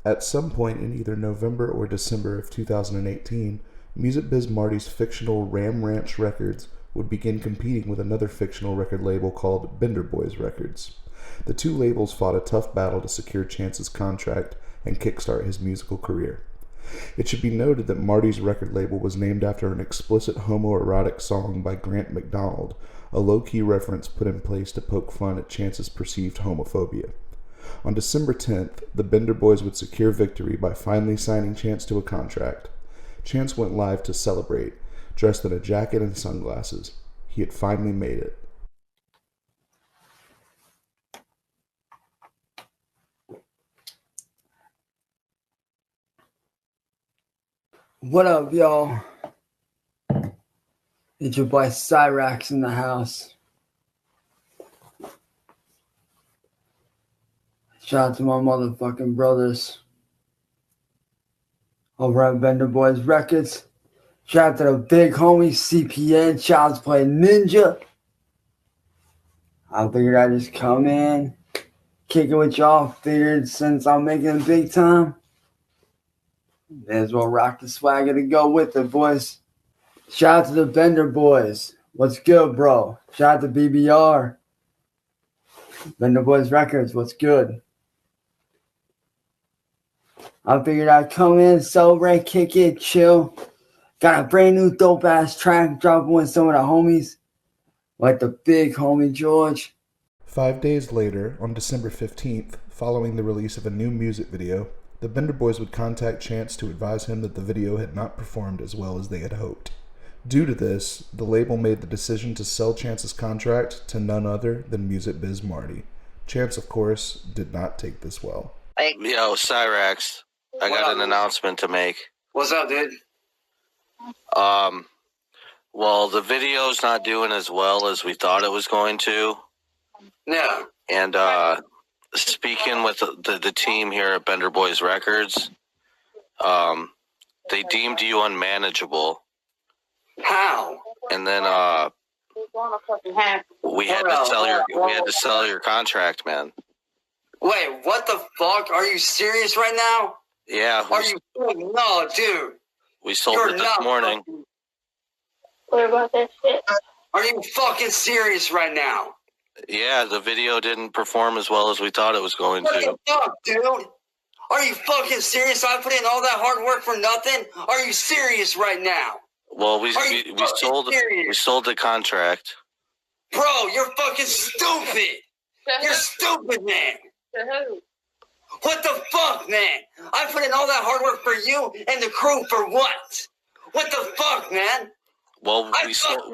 At some point in either November or December of 2018, Music Biz Marty's fictional Ram Ranch Records would begin competing with another fictional record label called Bender Boys Records. The two labels fought a tough battle to secure Chance's contract and kickstart his musical career. It should be noted that Marty's record label was named after an explicit homoerotic song by Grant MacDonald, a low-key reference put in place to poke fun at Chance's perceived homophobia. On December 10th, the Bender Boys would secure victory by finally signing Chance to a contract. Chance went live to celebrate, dressed in a jacket and sunglasses. He had finally made it. What up, y'all? It's your boy Cyrax in the house. Shout out to my motherfucking brothers over at Bender Boys Records. Shout out to the big homie CPN, Child's Play Ninja. I figured I'd just come in, kick it with y'all. Figured since I'm making it big time, may as well rock the swagger to go with it, boys. Shout out to the Bender Boys. What's good, bro? Shout out to BBR. Bender Boys Records, what's good? I figured I'd come in, celebrate, kick it, chill. Got a brand new dope-ass track dropping with some of the homies, like the big homie George. 5 days later, on December 15th, following the release of a new music video, the Bender Boys would contact Chance to advise him that the video had not performed as well as they had hoped. Due to this, the label made the decision to sell Chance's contract to none other than Music Biz Marty. Chance, of course, did not take this well. Yo, Cyrax, I got an announcement to make. What's up, dude? Well, the video's not doing as well as we thought it was going to. Yeah. And, speaking with the team here at Bender Boys Records, they deemed you unmanageable. How? And then, we had to sell your contract, man. Wait, what the fuck? Are you serious right now? Yeah. No, dude. We sold it this morning. What about that shit? Are you fucking serious right now? Yeah, the video didn't perform as well as we thought it was going What to. the fuck, dude? Are you fucking serious? I put in all that hard work for nothing? Are you serious right now? Well, we sold the contract. Bro, you're fucking stupid. You're stupid, man. What the fuck, man? I put in all that hard work for you and the crew for what? What the fuck, man? Well, we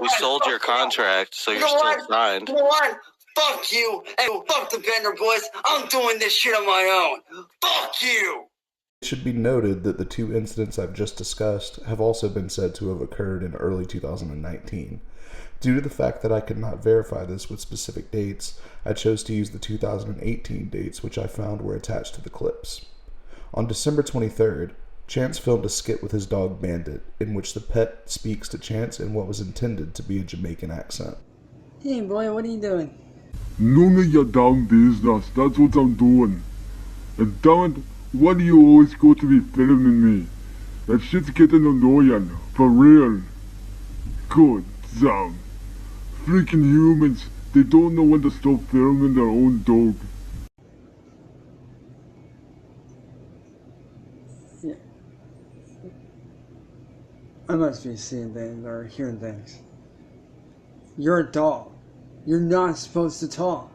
sold your contract, so you're still signed. You know what? Fuck you and fuck the Bender Boys. I'm doing this shit on my own. Fuck you. It should be noted that the two incidents I've just discussed have also been said to have occurred in early 2019. Due to the fact that I could not verify this with specific dates, I chose to use the 2018 dates, which I found were attached to the clips. On December 23rd, Chance filmed a skit with his dog Bandit, in which the pet speaks to Chance in what was intended to be a Jamaican accent. Hey boy, what are you doing? None of your damn business, that's what I'm doing. And damn it, why do you always go to be filming me? That shit's getting annoying, for real. Good damn. Freaking humans, they don't know when to stop filming their own dog. Yeah. I must be seeing things or hearing things. You're a dog. You're not supposed to talk.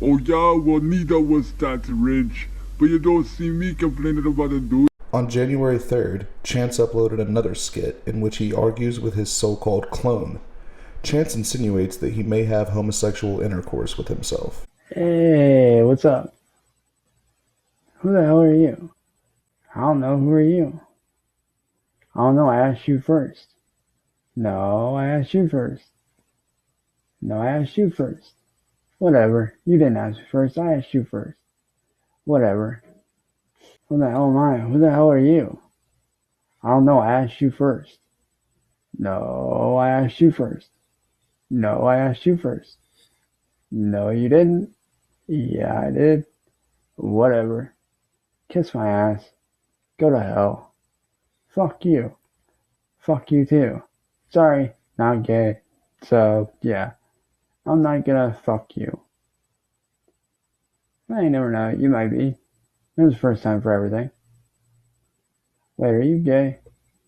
Oh yeah, well neither was that Rich, but you don't see me complaining about a dude. On January 3rd, Chance uploaded another skit in which he argues with his so-called clone. Chance insinuates that he may have homosexual intercourse with himself. Hey, what's up? Who the hell are you? I don't know. Who are you? I don't know. I asked you first. No, I asked you first. No, I asked you first. Whatever. You didn't ask me first. I asked you first. Whatever. Who the hell am I? Who the hell are you? I don't know. I asked you first. No, I asked you first. No, I asked you first. No, you didn't. Yeah, I did. Whatever. Kiss my ass. Go to hell. Fuck you. Fuck you too. Sorry, not gay. So, yeah. I'm not gonna fuck you. Well, you never know. You might be. There's the first time for everything. Wait, are you gay?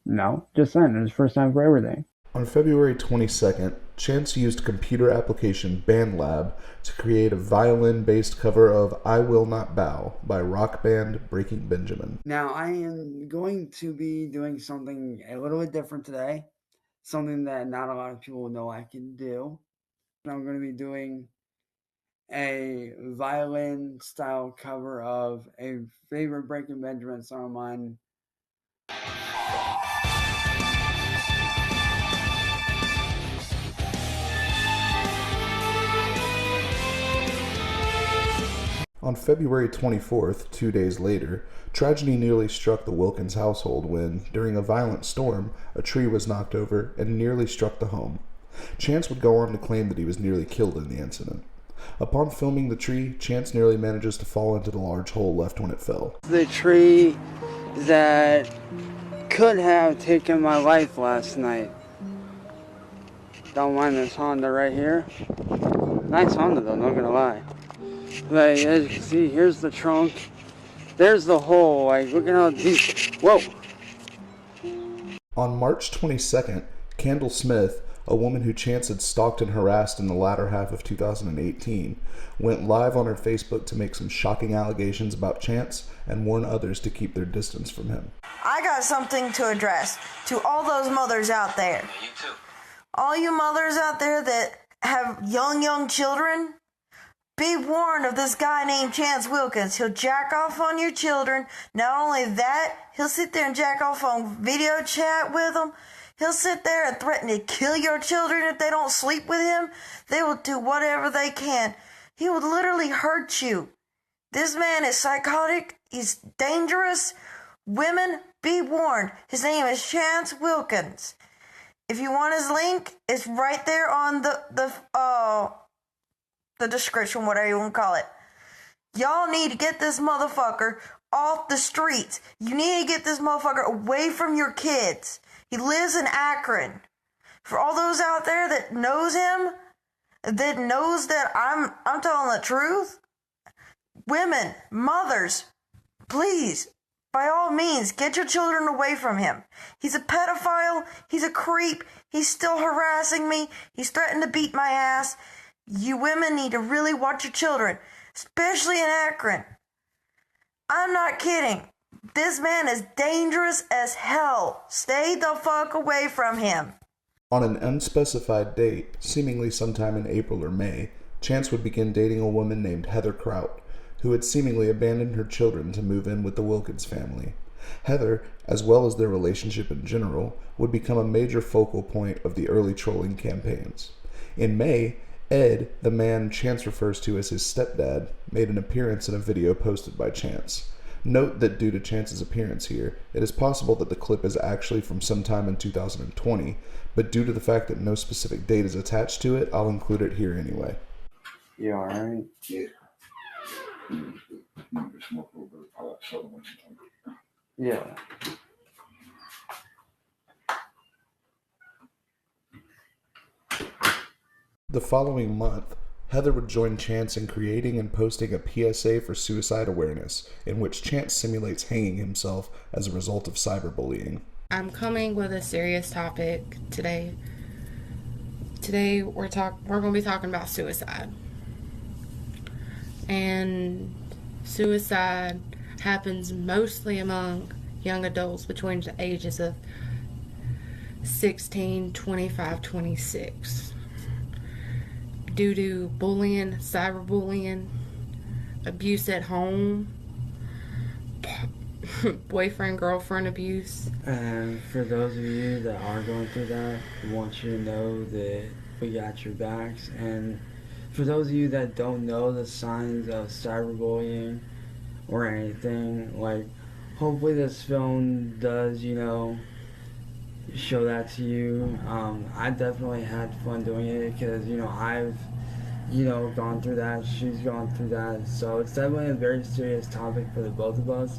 No, just saying, there's the first time for everything. On February 22nd, Chance used computer application BandLab to create a violin-based cover of I Will Not Bow by rock band Breaking Benjamin. Now, I am going to be doing something a little bit different today. Something that not a lot of people know I can do. I'm going to be doing a violin-style cover of a favorite Breaking Benjamin song of mine. On February 24th, 2 days later, tragedy nearly struck the Wilkins household when, during a violent storm, a tree was knocked over and nearly struck the home. Chance would go on to claim that he was nearly killed in the incident. Upon filming the tree, Chance nearly manages to fall into the large hole left when it fell. The tree that could have taken my life last night. Don't mind this Honda right here. Nice Honda though, not gonna lie. But as you can see, here's the trunk. There's the hole. Like, look at how deep. Whoa! On March 22nd, Kendall Smith, a woman who Chance had stalked and harassed in the latter half of 2018, went live on her Facebook to make some shocking allegations about Chance and warn others to keep their distance from him. I got something to address to all those mothers out there. You too. All you mothers out there that have young children, be warned of this guy named Chance Wilkins. He'll jack off on your children. Not only that, he'll sit there and jack off on video chat with them. He'll sit there and threaten to kill your children if they don't sleep with him. They will do whatever they can. He would literally hurt you. This man is psychotic. He's dangerous. Women, be warned. His name is Chance Wilkins. If you want his link, it's right there on the description, whatever you want to call it. Y'all need to get this motherfucker off the streets. You need to get this motherfucker away from your kids. He lives in Akron. For all those out there that knows him, that knows that I'm telling the truth, women, mothers, please, by all means, get your children away from him. He's a pedophile. He's a creep. He's still harassing me. He's threatened to beat my ass. You women need to really watch your children, especially in Akron. I'm not kidding. This man is dangerous as hell. Stay the fuck away from him. On an unspecified date, seemingly sometime in April or May, Chance would begin dating a woman named Heather Kraut, who had seemingly abandoned her children to move in with the Wilkins family. Heather, as well as their relationship in general, would become a major focal point of the early trolling campaigns. In May, Ed, the man Chance refers to as his stepdad, made an appearance in a video posted by Chance. Note that due to Chance's appearance here, it is possible that the clip is actually from sometime in 2020, but due to the fact that no specific date is attached to it, I'll include it here anyway. You alright? Yeah. Yeah. The following month, Heather would join Chance in creating and posting a PSA for suicide awareness, in which Chance simulates hanging himself as a result of cyberbullying. I'm coming with a serious topic today. Today we're going to be talking about suicide. And suicide happens mostly among young adults between the ages of 16, 25, 26. Due to bullying, cyberbullying, abuse at home, boyfriend, girlfriend abuse. And for those of you that are going through that, I want you to know that we got your backs. And for those of you that don't know the signs of cyberbullying or anything, like, hopefully this film does, show that to you. I definitely had fun doing it because, I've, gone through that. She's gone through that. So it's definitely a very serious topic for the both of us.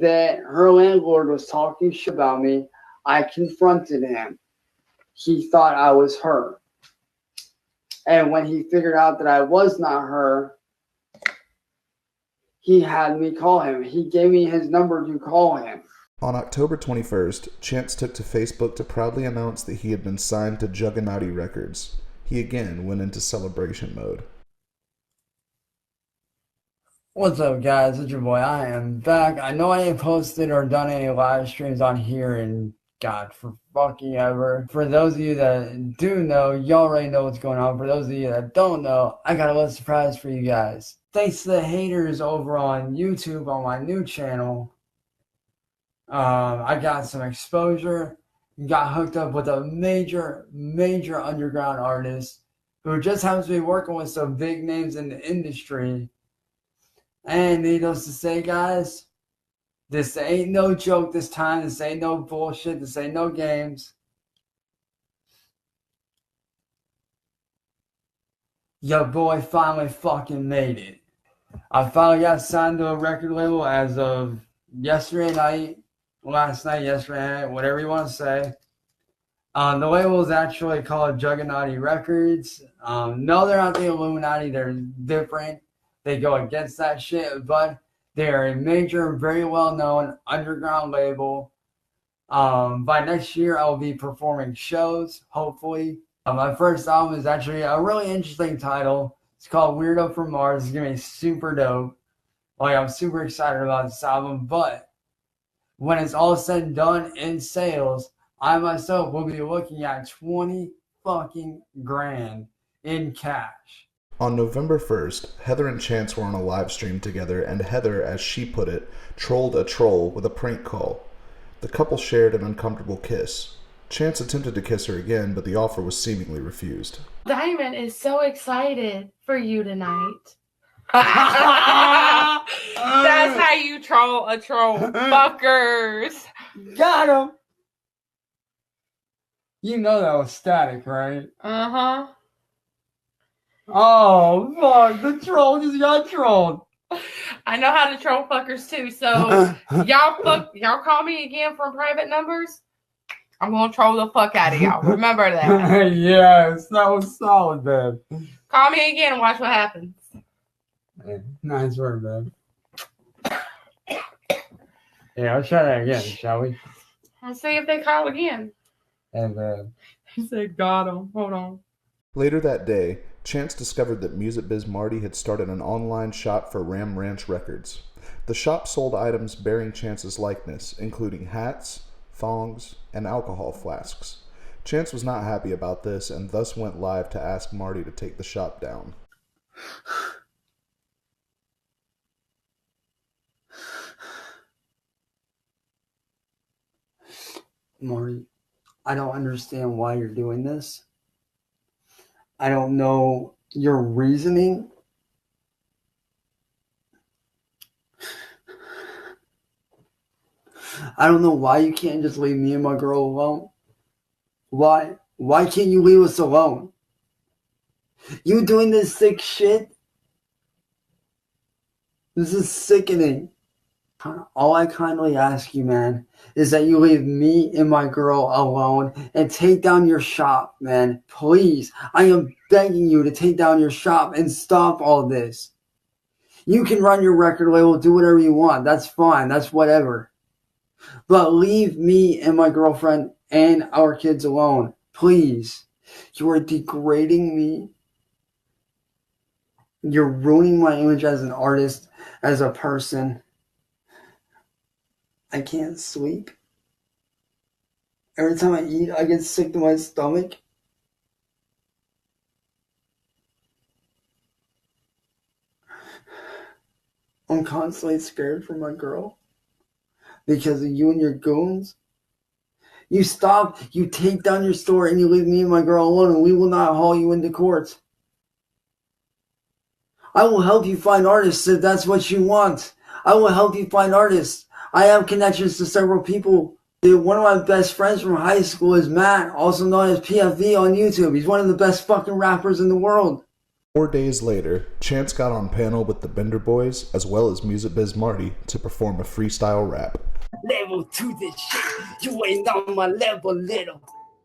that her landlord was talking shit about me, I confronted him. He thought I was her. And when he figured out that I was not her, he had me call him. He gave me his number to call him. On October 21st, Chance took to Facebook to proudly announce that he had been signed to Juggernaut Records. He again went into celebration mode. What's up, guys? It's your boy. I am back. I know I ain't posted or done any live streams on here in, God, for fucking ever. For those of you that do know, y'all already know what's going on. For those of you that don't know, I got a little surprise for you guys. Thanks to the haters over on YouTube on my new channel, I got some exposure, got hooked up with a major underground artist who just happens to be working with some big names in the industry. And needless to say, guys, this ain't no joke this time. This ain't no bullshit. This ain't no games. Your boy finally fucking made it. I finally got signed to a record label as of yesterday night. Last night, yesterday night, whatever you want to say. The label is actually called Juggernaut Records. No, they're not the Illuminati. They're different. They go against that shit, but they are a major, very well-known underground label. By next year, I will be performing shows, hopefully. My first album is actually a really interesting title. It's called Weirdo from Mars. It's going to be super dope. Like, I'm super excited about this album, but when it's all said and done in sales, I myself will be looking at 20 fucking grand in cash. On November 1st, Heather and Chance were on a live stream together, and Heather, as she put it, trolled a troll with a prank call. The couple shared an uncomfortable kiss. Chance attempted to kiss her again, but the offer was seemingly refused. Diamond is so excited for you tonight. That's how you troll a troll. Fuckers. Got him. You know that was static, right? Uh-huh. Oh, fuck. The troll just got trolled. I know how to troll fuckers too, so y'all call me again from private numbers. I'm gonna troll the fuck out of y'all. Remember that. Yes, that was solid, man. Call me again and watch what happens. Nice work, man. Yeah, let's try that again, shall we? Let's see if they call again. And He said, got him. Hold on. Later that day, Chance discovered that Music Biz Marty had started an online shop for Ram Ranch Records. The shop sold items bearing Chance's likeness, including hats, thongs, and alcohol flasks. Chance was not happy about this and thus went live to ask Marty to take the shop down. Marty, I don't understand why you're doing this. I don't know your reasoning. I don't know why you can't just leave me and my girl alone. Why? Why can't you leave us alone? You doing this sick shit? This is sickening. All I kindly ask you, man, is that you leave me and my girl alone and take down your shop, man. Please, I am begging you to take down your shop and stop all this. You can run your record label, do whatever you want. That's fine. That's whatever. But leave me and my girlfriend and our kids alone. Please. You are degrading me. You're ruining my image as an artist, as a person. I can't sleep. Every time I eat, I get sick to my stomach. I'm constantly scared for my girl because of you and your goons. You stop, you take down your store, and you leave me and my girl alone, and we will not haul you into court. I will help you find artists if that's what you want. I will help you find artists. I have connections to several people. One of my best friends from high school is Matt, also known as PFV on YouTube. He's one of the best fucking rappers in the world. 4 days later, Chance got on panel with the Bender Boys, as well as Music Biz Marty, to perform a freestyle rap. Level to this shit, you ain't on my level, little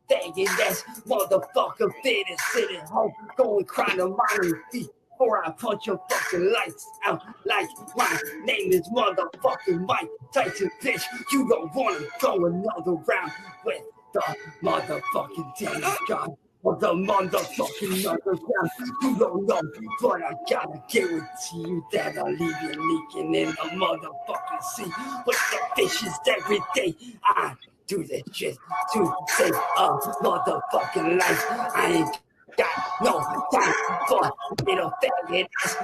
faggot ass motherfucker. Better sit at home, go and cry to my feet before I punch your fucking lights out. Like my name is motherfucking Mike Tyson, bitch. You don't wanna go another round with the motherfucking Dennis God. Or the motherfucking underground. You don't know, but I gotta guarantee you that I'll leave you leaking in the motherfucking sea with the fishes every day. I do this shit to save a motherfucking life. I ain't got no time for little faggot ass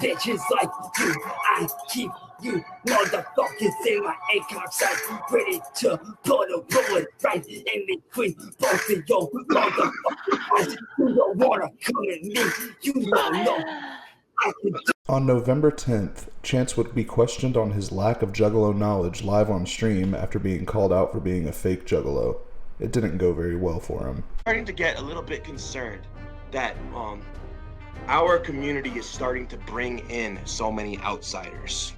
bitches like you. I keep you motherfuckers in my ACOG sight, ready to put a bullet right in between both of your motherfucking eyes. You don't wanna come at me, you don't know. On November 10th, Chance would be questioned on his lack of Juggalo knowledge live on stream after being called out for being a fake Juggalo. It didn't go very well for him. Starting to get a little bit concerned that our community is starting to bring in so many outsiders.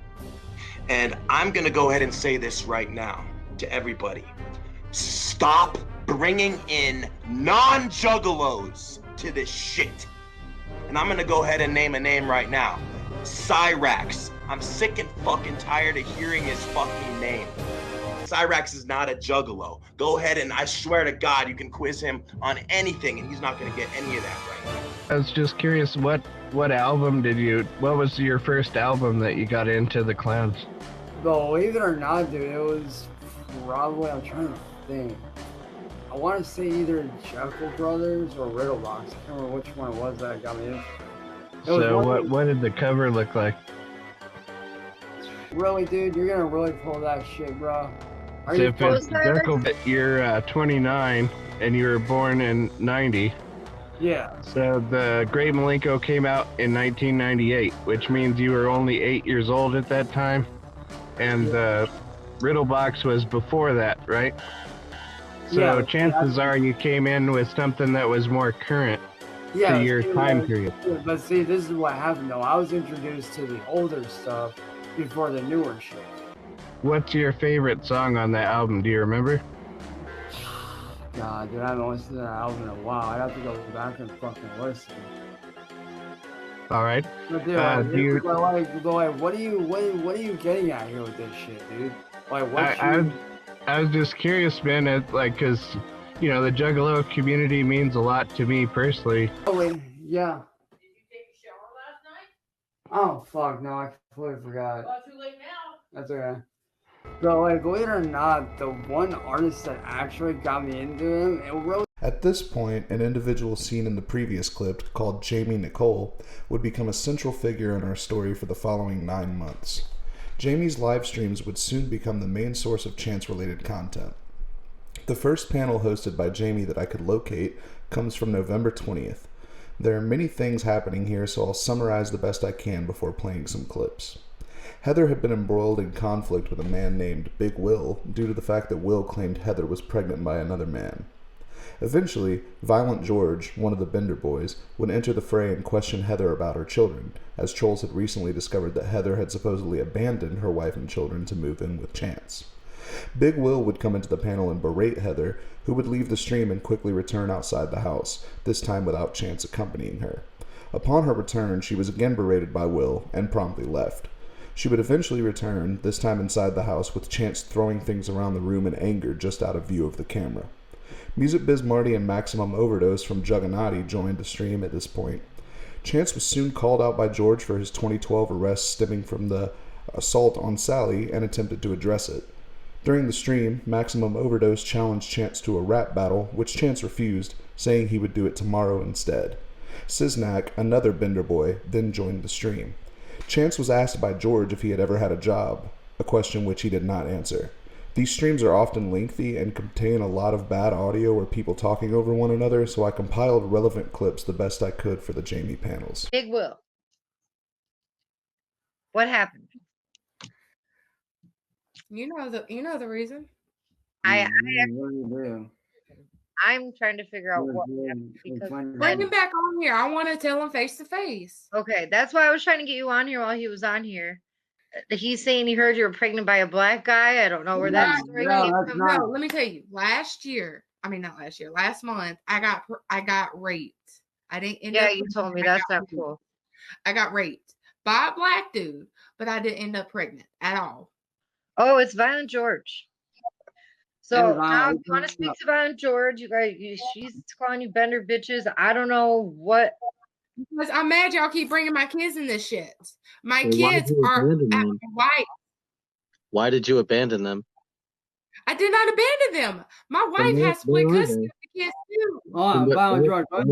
And I'm gonna go ahead and say this right now to everybody. Stop bringing in non-juggalos to this shit. And I'm gonna go ahead and name a name right now. Cyrax. I'm sick and fucking tired of hearing his fucking name. Cyrax is not a juggalo. Go ahead and I swear to God, you can quiz him on anything and he's not gonna get any of that right now. I was just curious, what album what was your first album that you got into the clowns? Believe it or not, dude, it was probably, I'm trying to think. I want to say either Jekyll Brothers or Riddlebox. I can't remember which one it was that got me in. So what did the cover look like? Really, dude, you're gonna really pull that shit, bro. Are so you if it's Jekyll, you're 29 and you were born in 90. Yeah. So the Great Malenko came out in 1998, which means you were only 8 years old at that time. And the Riddlebox was before that, right? So chances are you came in with something that was more current to your time period. But see, this is what happened though. I was introduced to the older stuff before the newer shit. What's your favorite song on that album? Do you remember? God, dude, I haven't listened to that album in a while. I'd have to go back and fucking listen. All right. But dude, what are you getting at here with this shit, dude? Like, I was just curious, man. Cause the Juggalo community means a lot to me personally. Oh wait, yeah. Did you take a shower last night? Oh fuck, no, I completely forgot. Well, too late now. That's okay. But like, believe it or not, the one artist that actually got me into him, it really. At this point, an individual seen in the previous clip, called Jamie Nicole, would become a central figure in our story for the following 9 months. Jamie's live streams would soon become the main source of Chance-related content. The first panel hosted by Jamie that I could locate comes from November 20th. There are many things happening here, so I'll summarize the best I can before playing some clips. Heather had been embroiled in conflict with a man named Big Will due to the fact that Will claimed Heather was pregnant by another man. Eventually, Violent George, one of the Bender boys, would enter the fray and question Heather about her children, as trolls had recently discovered that Heather had supposedly abandoned her wife and children to move in with Chance. Big Will would come into the panel and berate Heather, who would leave the stream and quickly return outside the house, this time without Chance accompanying her. Upon her return, she was again berated by Will and promptly left. She would eventually return, this time inside the house, with Chance throwing things around the room in anger just out of view of the camera. Music Biz Marty and Maximum Overdose from Juggernaut joined the stream at this point. Chance was soon called out by George for his 2012 arrest stemming from the assault on Sally and attempted to address it. During the stream, Maximum Overdose challenged Chance to a rap battle, which Chance refused, saying he would do it tomorrow instead. Siznak, another Bender boy, then joined the stream. Chance was asked by George if he had ever had a job, a question which he did not answer. These streams are often lengthy and contain a lot of bad audio or people talking over one another, so I compiled relevant clips the best I could for the Jamie panels. Big Will. What happened? You know the reason. I I'm trying to figure out what happened because Bring him back on here. I want to tell him face to face. Okay, that's why I was trying to get you on here while he was on here. He's saying he heard you were pregnant by a black guy. I don't know where that story came from. No, let me tell you. Last month, I got raped. I didn't end up. Yeah, you told me that's not cool. I got raped by a black dude, but I didn't end up pregnant at all. Oh, it's Violent George. So now, if you want to speak to Violent George, you guys, she's calling you bender bitches. I don't know what. Because I'm mad y'all keep bringing my kids in this shit. My kids are white. Why did you abandon them? I did not abandon them. My wife has split custody of the kids too. Hold on, Violent George. Hold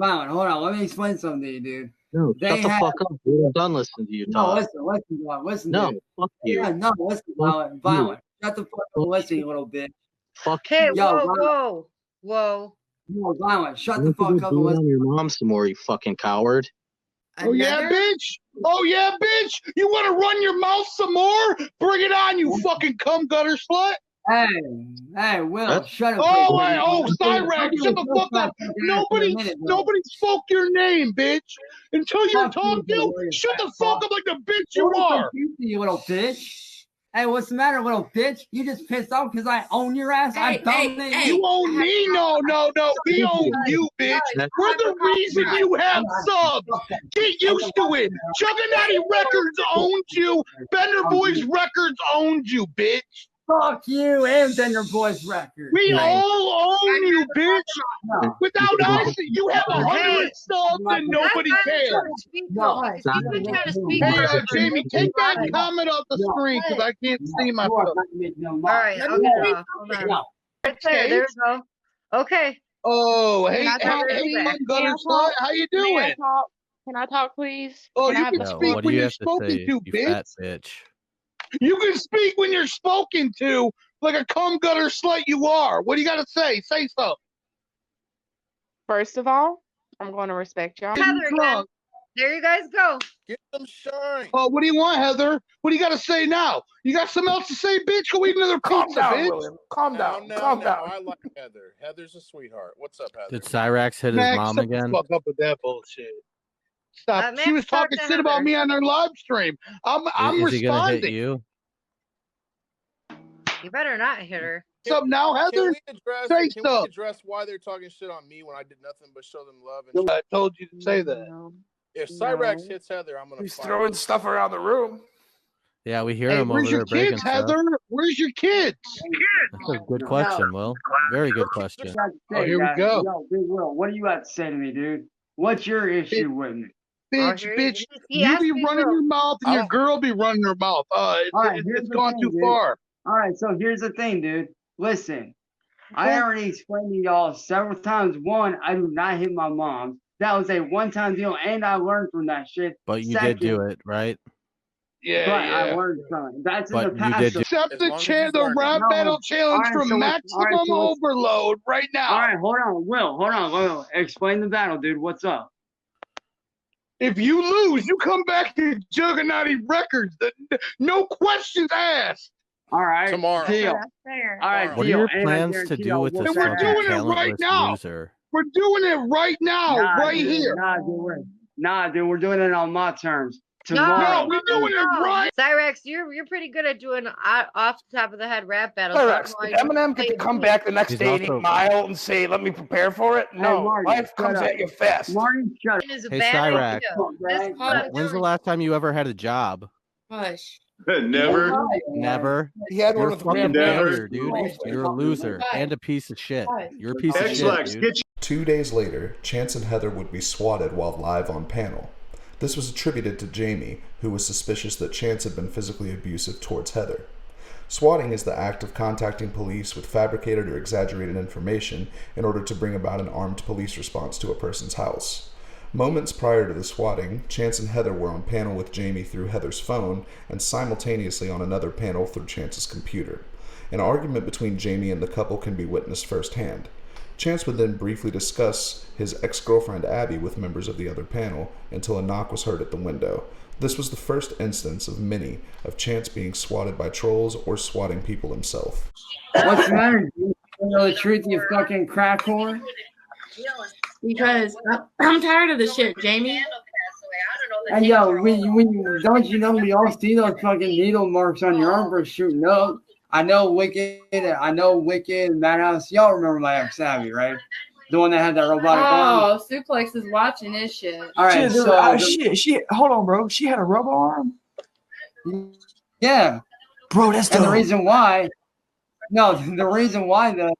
on. Let me explain something to you, dude. No, shut the fuck up, dude. I'm done listening to you talk. Listen. No, dude. fuck you. Yeah, no, listen, Violent. Shut the fuck up, listen, you little bitch. Fuck Hey, you. whoa. No, Violent, shut the fuck up and on listen. your mom some more, you fucking coward. Oh yeah, bitch! Oh yeah, bitch! You want to run your mouth some more? Bring it on, you fucking cum gutter slut! Hey, Will, shut up. Cyrax, shut the fuck up! Nobody spoke your name, bitch. Until you're talking, shut the fuck up like the bitch you are. You little bitch. Hey, what's the matter, little bitch? You just pissed off because I own your ass? You own me? No. We own you, bitch. We're the reason you have subs. Get used to it. Juggernaut Records owns you. Bender Boys Records owns you, bitch. Fuck you and Bender Boys Records. We all own you, bitch. Without us, you have 100 subs and nobody cares. Hey, Jamie, take that comment off the screen because I can't see my phone. All right, I'll get it off. Hold on. Right there we go. Okay. Oh, hey, gutter slut, how you doing? Can I talk, please? Oh, you can speak when you're spoken to, bitch. You can speak when you're spoken to, like a cum gutter slut you are. What do you got to say? Say something. First of all, I'm going to respect y'all. Heather again. There you guys go. Get some shine. Oh, what do you want, Heather? What do you got to say now? You got something else to say, bitch? Go eat another pizza, bitch. William. Calm down. I like Heather. Heather's a sweetheart. What's up, Heather? Did Cyrax hit his mom again? Fuck up with that bullshit. Stop. She was talking shit about me on her live stream. I'm Is he gonna responding. hit you? You better not hit her. What's up now, Heather? Can we address why they're talking shit on me when I did nothing but show them love? And I told you to say that. If Cyrax hits Heather, I'm gonna. He's throwing stuff around the room. Yeah, we hear him over there breaking stuff. Heather? Where's your kids? That's a good question, Will. Very good question. Oh, here we go. Yo, Big Will, what do you have to say to me, dude? What's your issue with me? Bitch, you be running your mouth and your girl be running her mouth. It's gone too far. All right, so here's the thing, dude. Listen, I already explained to y'all several times. One, I do not hit my mom. That was a one-time deal, and I learned from that shit. But you did do it, right? I learned from it. That's in the past. Accept the rap battle challenge from Maximum Overload right now. All right, hold on, Will. Explain the battle, dude. What's up? If you lose, you come back to Juggernaut Records. No questions asked. All right, tomorrow. Deal. All right, what are your plans to do with this we're doing it right now. Loser? We're doing it right now, right here. Nah, dude, we're doing it on my terms. No, we're doing it right. Cyrax, you're pretty good at doing off the top of the head rap battles. Cyrax, did Eminem get to come back the next day and 8 Mile and say, "Let me prepare for it"? No, life comes at you fast. Hey, Cyrax, when's the last time you ever had a job? Hush. Never. He had one You're a with fucking Never. failure, dude. You're a loser and a piece of shit. You're a piece of shit, dude. 2 days later, Chance and Heather would be swatted while live on panel. This was attributed to Jamie, who was suspicious that Chance had been physically abusive towards Heather. Swatting is the act of contacting police with fabricated or exaggerated information in order to bring about an armed police response to a person's house. Moments prior to the swatting, Chance and Heather were on panel with Jamie through Heather's phone and simultaneously on another panel through Chance's computer. An argument between Jamie and the couple can be witnessed firsthand. Chance would then briefly discuss his ex-girlfriend Abby with members of the other panel until a knock was heard at the window. This was the first instance of many of Chance being swatted by trolls or swatting people himself. What's the matter, dude? You know the truth, you fucking crack whore? Because I'm tired of the shit, Jamie. Hey, yo, don't you know we all see those fucking needle marks on your arm for shooting up? I know Wicked, Madhouse. Y'all remember my ex Savvy, right? The one that had that robotic arm. Oh, Suplex is watching this shit. All right, Shit, dude, so she hold on, bro. She had a robo arm. yeah, bro, that's and the dope. reason why. No, the reason why though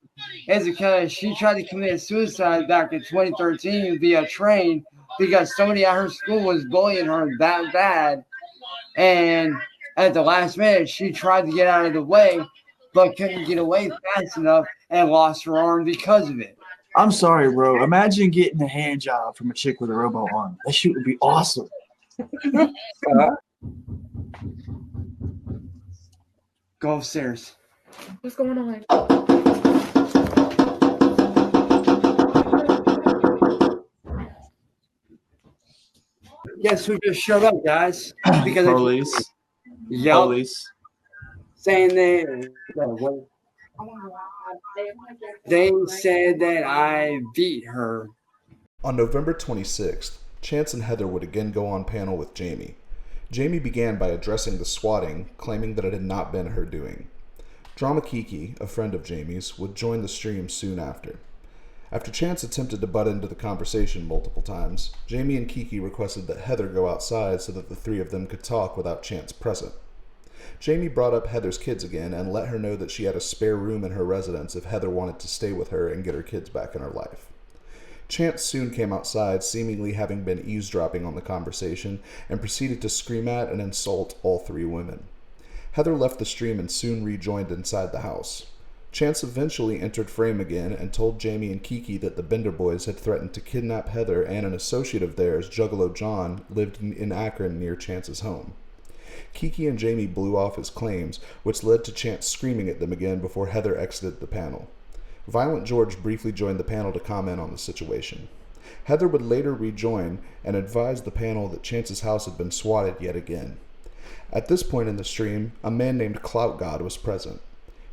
is because she tried to commit suicide back in 2013 via train because somebody at her school was bullying her that bad, and at the last minute she tried to get out of the way, but couldn't get away fast enough and lost her arm because of it. I'm sorry, bro. Imagine getting a hand job from a chick with a robo arm. That shit would be awesome. Go upstairs. What's going on? Guess who just showed up, guys? Because Police. Yep. Police. Saying they said that I beat her. On November 26th, Chance and Heather would again go on panel with Jamie. Jamie began by addressing the swatting, claiming that it had not been her doing. Drama Kiki, a friend of Jamie's, would join the stream soon after. After Chance attempted to butt into the conversation multiple times, Jamie and Kiki requested that Heather go outside so that the three of them could talk without Chance present. Jamie brought up Heather's kids again and let her know that she had a spare room in her residence if Heather wanted to stay with her and get her kids back in her life. Chance soon came outside, seemingly having been eavesdropping on the conversation, and proceeded to scream at and insult all three women. Heather left the stream and soon rejoined inside the house. Chance eventually entered frame again and told Jamie and Kiki that the Bender boys had threatened to kidnap Heather, and an associate of theirs, Juggalo John, lived in Akron near Chance's home. Kiki and Jamie blew off his claims, which led to Chance screaming at them again before Heather exited the panel. Violent George briefly joined the panel to comment on the situation. Heather would later rejoin and advise the panel that Chance's house had been swatted yet again. At this point in the stream, a man named Clout God was present.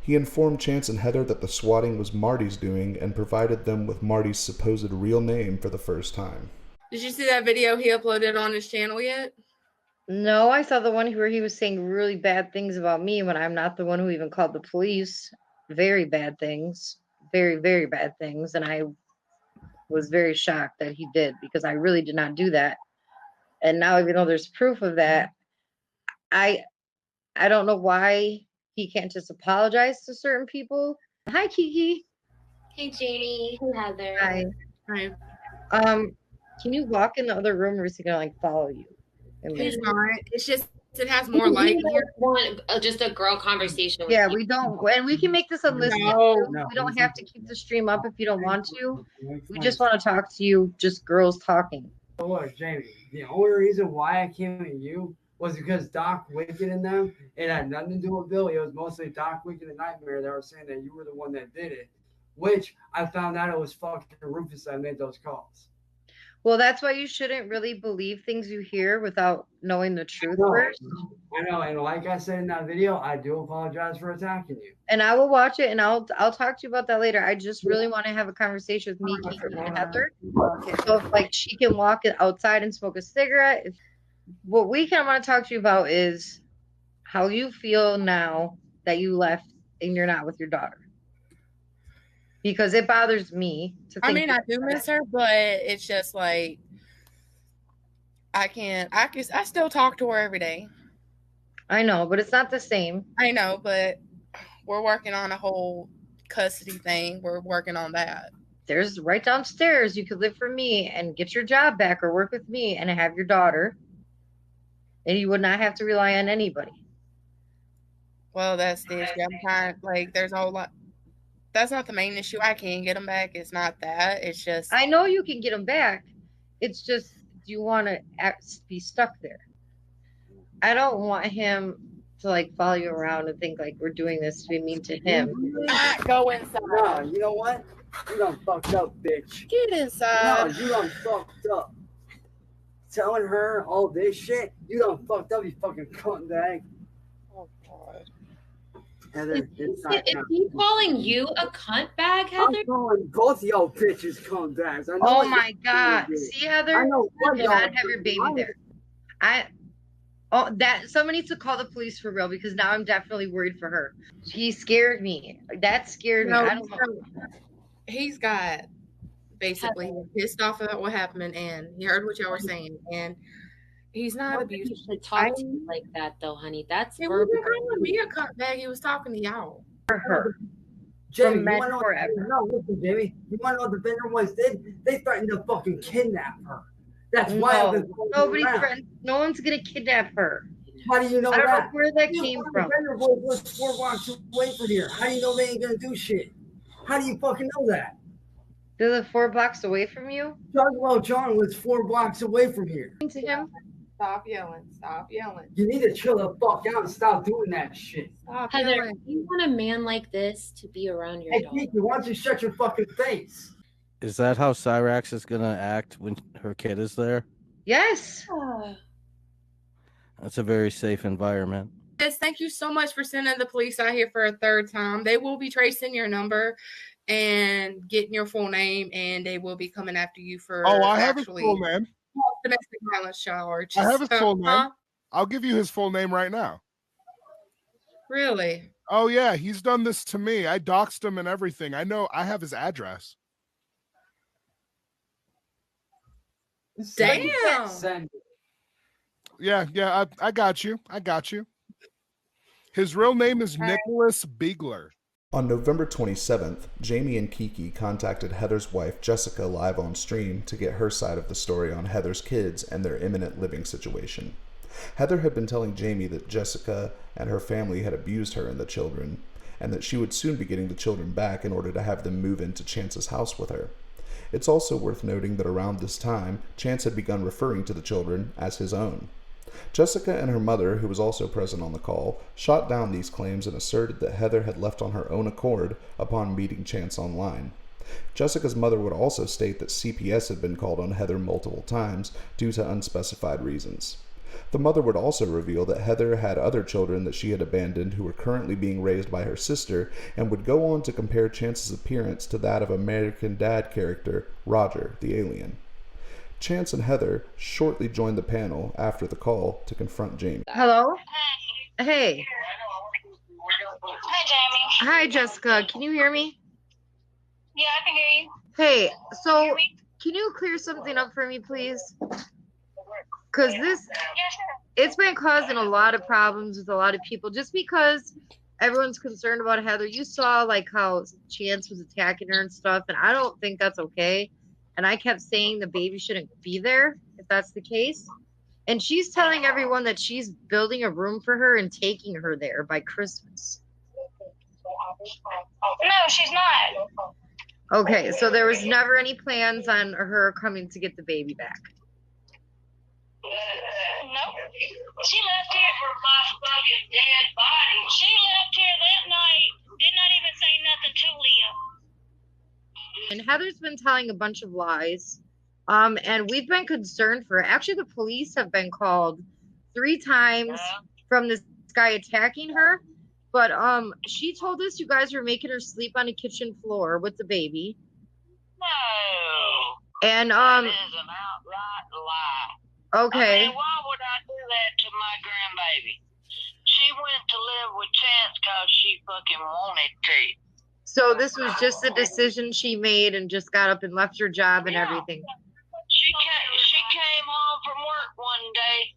He informed Chance and Heather that the swatting was Marty's doing and provided them with Marty's supposed real name for the first time. Did you see that video he uploaded on his channel yet? No, I saw the one where he was saying really bad things about me when I'm not the one who even called the police. Very bad things. Very, very bad things. And I was very shocked that he did because I really did not do that. And now, even though there's proof of that, I don't know why he can't just apologize to certain people. Hi, Kiki. Hey, Jamie. Hey, Heather. Hi. Hi. Can you walk in the other room, or is he gonna like follow you? He's not. It's just it has more light here. Want just a girl conversation. Yeah, we don't, and we can make this a list. No. We don't have to keep the stream up if you don't want to. We just want to talk to you, just girls talking. Look, Jamie, the only reason why I came at you was because Doc Wicked and them, it had nothing to do with Billy. It was mostly Doc Wicked and Nightmare that were saying that you were the one that did it, which I found out it was fucking Rufus that made those calls. Well, that's why you shouldn't really believe things you hear without knowing the truth No, first. I know, and like I said in that video, I do apologize for attacking you. And I will watch it, and I'll talk to you about that later. I just really want to have a conversation with me, Kiki, and Heather. So if like she can walk outside and smoke a cigarette. What we kind of want to talk to you about is how you feel now that you left and you're not with your daughter. Because it bothers me to think. I mean, I do miss her, but it's just like I still talk to her every day. I know, but it's not the same. I know, but we're working on a whole custody thing. We're working on that. There's right downstairs. You could live for me and get your job back or work with me and have your daughter. And you would not have to rely on anybody. Well, that's the issue. I'm trying, like, there's a whole lot. That's not the main issue. I can get them back. It's not that. It's just. I know you can get them back. It's just, do you want to be stuck there? I don't want him to, like, follow you around and think, like, we're doing this to be mean to him. Not go inside. No, you know what? You done fucked up, bitch. Get inside. No, you done fucked up. Telling her all this shit, you done fucked up, you fucking cunt bag. Oh, God. Heather, Is he calling you a cunt bag, Heather? I'm calling both y'all bitches cunt bags. I know Oh what my y'all God. do. See, Heather? I know what Do y'all not have do. your baby there. Somebody needs to call the police for real, because now I'm definitely worried for her. He scared me. That scared me. No, I don't know. He's got basically pissed off about what happened, and he heard what y'all were saying, and he's not abusive. He should talk to you like that, though, honey. That's He verbal. wasn't calling me a cunt bag. He was talking to y'all. For her. Jamie, From you men want to know forever. No, listen, Jamie. You want to know what the Bender boys did? They threatened to fucking kidnap her. That's why I've been Nobody threatened. No one's gonna kidnap her. How do you know I don't that? know where that came from. The Bender boys was 4 blocks away from here. How do you know they ain't gonna do shit? How do you fucking know that? They live 4 blocks away from you? John was 4 blocks away from here. To him? Stop yelling. Stop yelling. You need to chill the fuck out and stop doing that shit. Stop Heather, yelling. you want a man like this to be around your Hey, dog? Kiki, why don't you shut your fucking face? Is that how Cyrax is gonna act when her kid is there? Yes. That's a very safe environment. Yes, thank you so much for sending the police out here for a 3rd time. They will be tracing your number and getting your full name, and they will be coming after you for I have his full name. domestic violence charge. I have his full name. I'll give you his full name right now. Really? Oh yeah, he's done this to me. I doxed him and everything. I know. I have his address. Damn. Yeah. I got you. His real name is Nicholas Biegler. On November 27th, Jamie and Kiki contacted Heather's wife Jessica live on stream to get her side of the story on Heather's kids and their imminent living situation. Heather had been telling Jamie that Jessica and her family had abused her and the children, and that she would soon be getting the children back in order to have them move into Chance's house with her. It's also worth noting that around this time, Chance had begun referring to the children as his own. Jessica and her mother, who was also present on the call, shot down these claims and asserted that Heather had left on her own accord upon meeting Chance online. Jessica's mother would also state that CPS had been called on Heather multiple times due to unspecified reasons. The mother would also reveal that Heather had other children that she had abandoned who were currently being raised by her sister, and would go on to compare Chance's appearance to that of American Dad character Roger, the alien. Chance and Heather shortly joined the panel after the call to confront Jamie. Hello? Hey. Hey, Jamie. Hi, Jessica. Can you hear me? Yeah, I can hear you. Hey, so can you clear something up for me, please? Because it's been causing a lot of problems with a lot of people, just because everyone's concerned about Heather. You saw like how Chance was attacking her and stuff, and I don't think that's okay. And I kept saying the baby shouldn't be there if that's the case. And she's telling everyone that she's building a room for her and taking her there by Christmas. No, she's not. Okay, so there was never any plans on her coming to get the baby back. Nope. She left here for my fucking dead body. She left here that night. Did not even say nothing to Leah. And Heather's been telling a bunch of lies. And we've been concerned for her. Actually, the police have been called 3 times from this guy attacking her. But she told us you guys were making her sleep on a kitchen floor with the baby. No. And that is an outright lie. Okay. I mean, why would I do that to my grandbaby? She went to live with Chance because she fucking wanted to. So this was just a decision she made and just got up and left her job and everything. She came home from work one day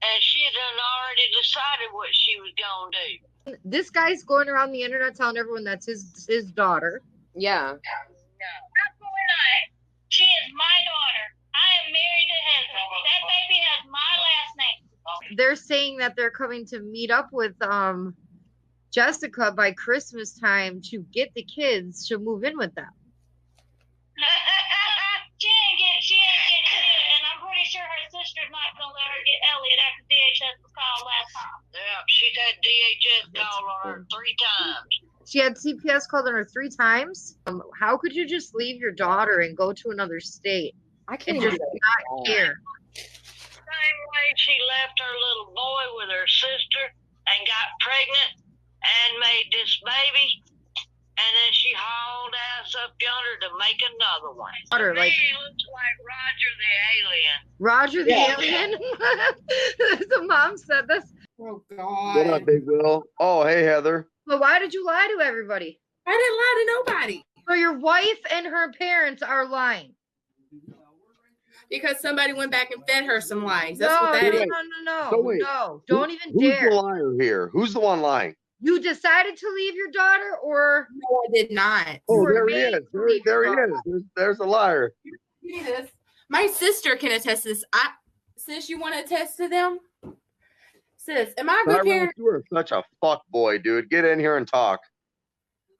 and she had already decided what she was going to do. This guy's going around the internet telling everyone that's his daughter. Yeah. Absolutely not. She is my daughter. I am married to husband. That baby has my last name. They're saying that they're coming to meet up with Jessica by Christmas time to get the kids to move in with them. She ain't get shit, and I'm pretty sure her sister's not gonna let her get Elliot after DHS was called last time. Yeah, she's had DHS call on her 3 times. She had CPS called on her 3 times. How could you just leave your daughter and go to another state? I can't and just not care. Same way she left her little boy with her sister and got pregnant and made this baby, and then she hauled ass up yonder to make another one. Water, To like- me, it looks like Roger the alien. Roger the alien? The mom said this. Oh What God. up, Big Will? Oh, hey, Heather. But why did you lie to everybody? I didn't lie to nobody. So your wife and her parents are lying. Because somebody went back and fed her some lies. That's No, what that no, is. So wait, no. Don't even Who's dare. the liar here? Who's the one lying? You decided to leave your daughter, or No, I did not. Oh, were there he made is. to There, leave there your he daughter? is. There's a liar. See this? My sister can attest to this. Sis, you want to attest to them? Sis, am I a good Tyrone, parent? you are such a fuck boy, dude. Get in here and talk.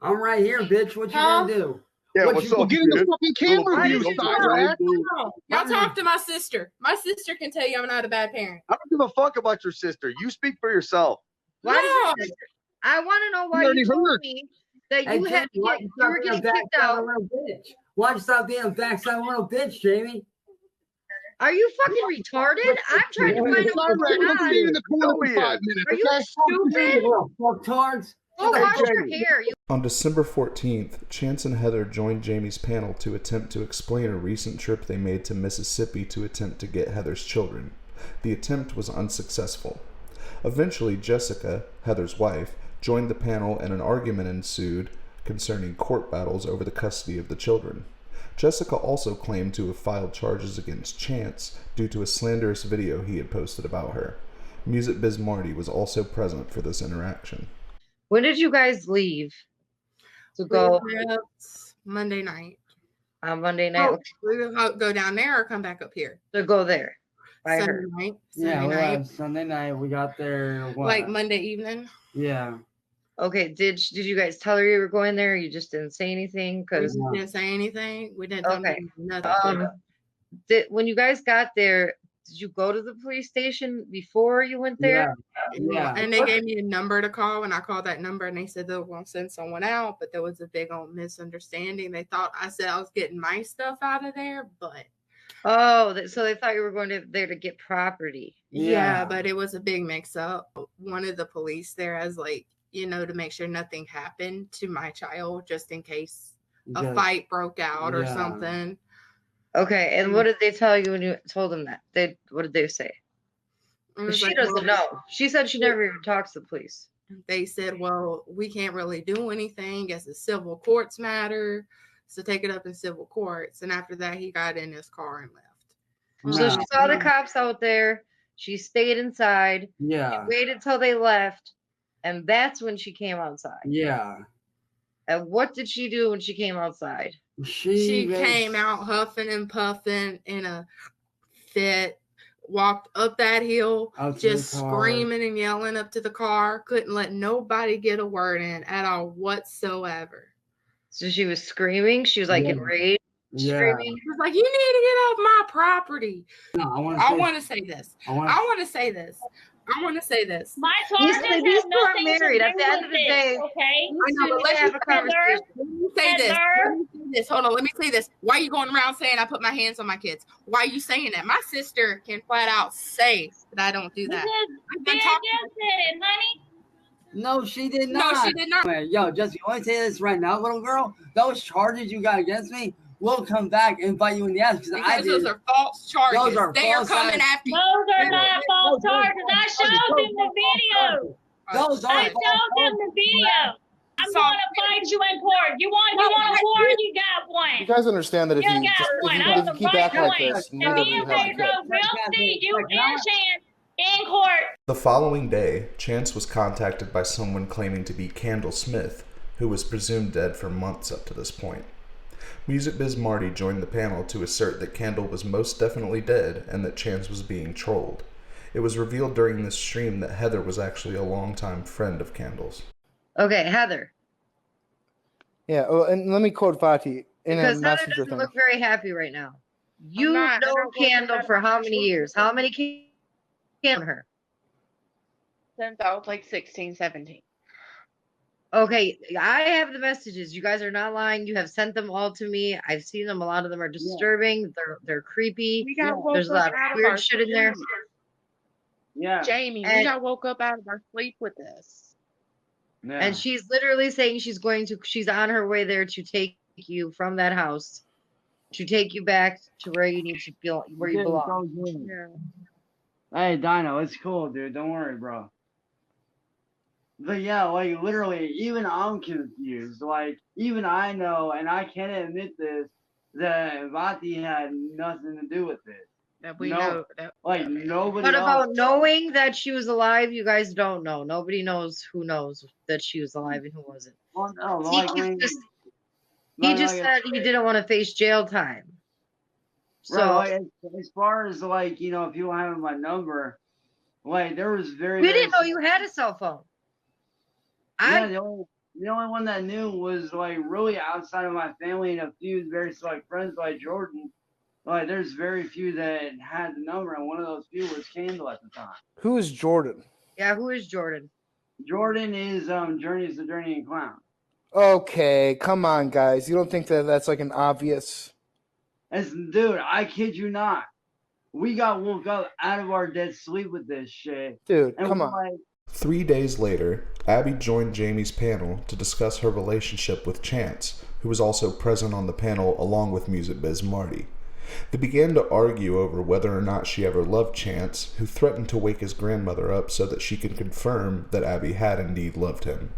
I'm right here, bitch. What you Huh? gonna do? Yeah, What what's you- up, Get in the dude? fucking camera Little view, bitch, Cyrus. Y'all talk to my sister. My sister can tell you I'm not a bad parent. I don't give a fuck about your sister. You speak for yourself. Why did your sister? I want to know why You already you told heard. me that Hey, you had Jamie, why you you were stop being getting a kicked backside out. little bitch? Why'd you stop being a backside little bitch, Jamie? Are you fucking retarded? I'm trying to find out what's Cyrus, going I'm gonna see you in on. the corner No, he for 5 is. minutes. Are you Okay? stupid? Little fucktards. Go Hey, wash your Jamie. hair. You On December 14th, Chance and Heather joined Jamie's panel to attempt to explain a recent trip they made to Mississippi to attempt to get Heather's children. The attempt was unsuccessful. Eventually, Jessica, Heather's wife, joined the panel and an argument ensued concerning court battles over the custody of the children. Jessica also claimed to have filed charges against Chance due to a slanderous video he had posted about her. Music Biz Marty was also present for this interaction. When did you guys leave to We go left Monday night. on Monday night? Oh, we will go down there or come back up here. To go there by Sunday her. night. Yeah, Sunday we night. left Sunday night. We got there. What? Like Monday evening. Yeah. Okay, did you guys tell her you were going there? Or you just didn't say anything? We Because just didn't say anything. We didn't tell okay, them nothing. when you guys got there, did you go to the police station before you went there? Yeah. And they gave me a number to call, and I called that number, and they said they were going to send someone out, but there was a big old misunderstanding. They thought I said I was getting my stuff out of there, but Oh, so they thought you were going there to get property. yeah, but it was a big mix-up. One of the police there has to make sure nothing happened to my child, just in case a Just- fight broke out or yeah. something. Okay, and what did they tell you when you told them that? What did they say? It was She like, doesn't well, know. She said she never even talks to the police. They said, well, we can't really do anything as the civil courts matter, so take it up in civil courts. And after that, he got in his car and left. So she saw the cops out there. She stayed inside. Yeah. She waited till they left, and that's when she came outside. Yeah. And what did she do when she came outside? She came out huffing and puffing in a fit, walked up that hill, Out to the just car. screaming and yelling up to the car, couldn't let nobody get a word in at all whatsoever. So she was screaming. She was like enraged, Yeah. screaming. She was like, you need to get off my property. No, I want I to say this. I wanna- I want to say this. I want to say this. My These charges two have are nothing married. to At do the end of with the it, day, okay? I know, but let's have a conversation. Let me say this. Let me say this. Hold on. Let me say this. Why are you going around saying I put my hands on my kids? Why are you saying that? My sister can flat out say that I don't do that. I've been Dad talking. just said it, honey. No, she did No, not. she did not. Yo, Jesse, I want to say this right now, little girl. Those charges you got against me will come back and bite you in the ass because I Because did. those are false charges. Those are They are false coming charges. after you. Those are not false charges. I showed them the video. Those I are showed false them the video. I'm So- going to fight you in court. You want a war? You got one. You guys understand that if You you got one. I if was you keep right acting like point. this, And neither of me you and have a Pedro kid. will see you and Chance in court. The following day, Chance was contacted by someone claiming to be Candle Smith, who was presumed dead for months up to this point. Music Biz Marty joined the panel to assert that Candle was most definitely dead and that Chance was being trolled. It was revealed during this stream that Heather was actually a longtime friend of Candle's. Okay, Heather. Yeah, well, and let me quote Fati in a Because Heather messenger doesn't thing. look very happy right now. You not. I know don't go to Candle bed for on how my many children. years? How many kids on her? Since I was like 16, 17. Okay, I have the messages. You guys are not lying. You have sent them all to me. I've seen them. A lot of them are disturbing. They're creepy. We got woke There's a up lot of out of weird our shit in there. Yeah. Jamie, we And- got woke up out of our sleep with this. Yeah. And she's literally saying she's on her way there to take you from that house, to take you back to where you need to feel, where you belong. Yeah. Hey, Dino, it's cool, dude. Don't worry, bro. But yeah, like literally, even I'm confused. Like, even I know, and I can't admit this, that Vati had nothing to do with this. That we know. Like nobody What about else. knowing that she was alive? You guys don't know. Nobody knows who knows that she was alive and who wasn't. Well, no, He like, just said he didn't want to face jail time. So, right, like, as far as like, you know, if you have my number, like there was we didn't know you had a cell phone. Yeah, the only one that knew was like really outside of my family and a few very select friends like Jordan. Like there's very few that had the number, and one of those few was Candle at the time. Who is Jordan? Yeah, who is Jordan? Jordan is Journey's the Journeying Clown. Okay, come on, guys. You don't think that that's like an obvious? Dude, I kid you not. We got woke up out of our dead sleep with this shit. Dude, and come we're on. Like, 3 days later, Abby joined Jamie's panel to discuss her relationship with Chance, who was also present on the panel along with Music Biz Marty. They began to argue over whether or not she ever loved Chance, who threatened to wake his grandmother up so that she could confirm that Abby had indeed loved him.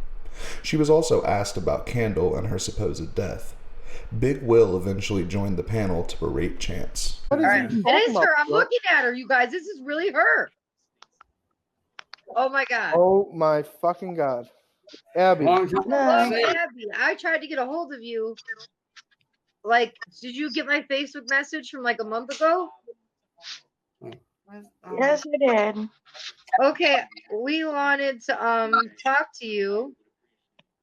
She was also asked about Candle and her supposed death. Big Will eventually joined the panel to berate Chance. All right. It is her. I'm looking at her, you guys. This is really her. Oh my God. Oh my fucking God. Abby. Abby, I tried to get a hold of you. Like, did you get my Facebook message from like a month ago? Yes, I did. Okay, we wanted to talk to you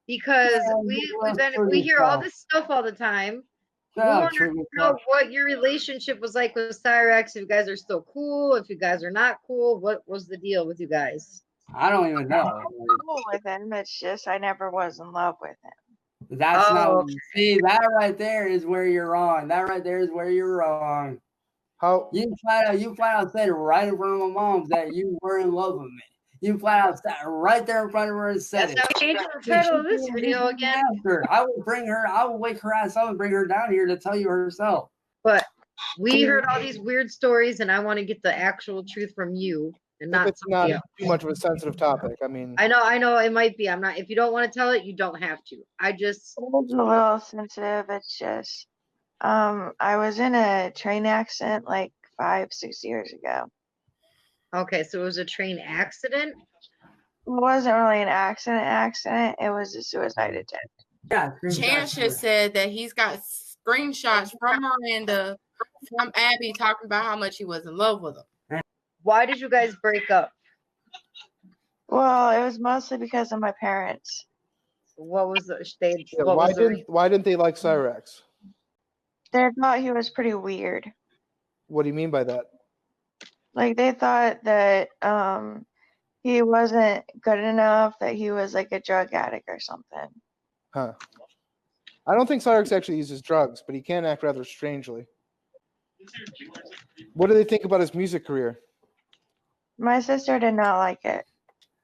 because we hear all this stuff all the time. We want to know what your relationship was like with Cyrex. If you guys are still cool, if you guys are not cool, what was the deal with you guys? I don't even know. I'm cool with him. It's just I never was in love with him. That's not. See, that right there is where you're wrong. That right there is where you're wrong. How you flat out said right in front of my mom that you were in love with me. You flat out sat right there in front of her and said it. That's change the title of this video again. I will bring her. I will wake her ass up and bring her down here to tell you herself. But we heard all these weird stories, and I want to get the actual truth from you. And not it's not else. too much of a sensitive topic. I mean, I know it might be. I'm not. If you don't want to tell it, you don't have to. It's a little sensitive. It's just, I was in a train accident like 5-6 years ago. Okay, so it was a train accident. It wasn't really an accident. It was a suicide attempt. Yeah, Chance just said that he's got screenshots from Miranda, from Abby, talking about how much he was in love with him. Why did you guys break up? Well, it was mostly because of my parents. What was the stage? Why didn't they like Cyrex? They thought he was pretty weird. What do you mean by that? Like they thought that he wasn't good enough, that he was like a drug addict or something. Huh. I don't think Cyrex actually uses drugs, but he can act rather strangely. What do they think about his music career? My sister did not like it.